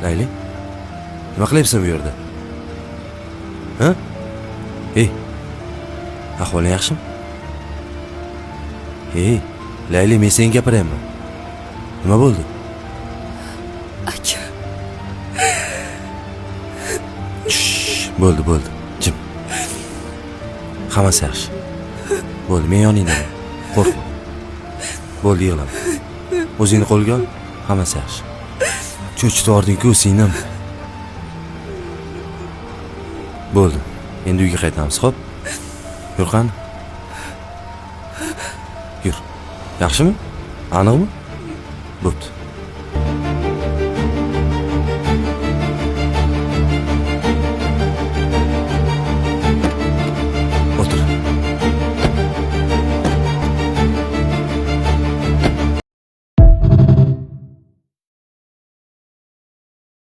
Layli, nima qilyapsan bu yerda? Ha? Ey, ahvoling yaxshimi? Ey, Layli, men senga gapiryapman. Nima bo'ldi? Aka. Bo'ldi, jim. Hammasi yaxshi. Bo'ldi, men yoningdaman. Qo'rqma. Bo'ldi, yig'lama. O'zingni qo'lga ol, hammasi yaxshi. Cho'chitib yubording-ku, singlim. Bo'ldi. Endi uyga qaytamiz, xo'p? Yur qani. Yur. Yaxshimi? Aniqmi? Bo'pti.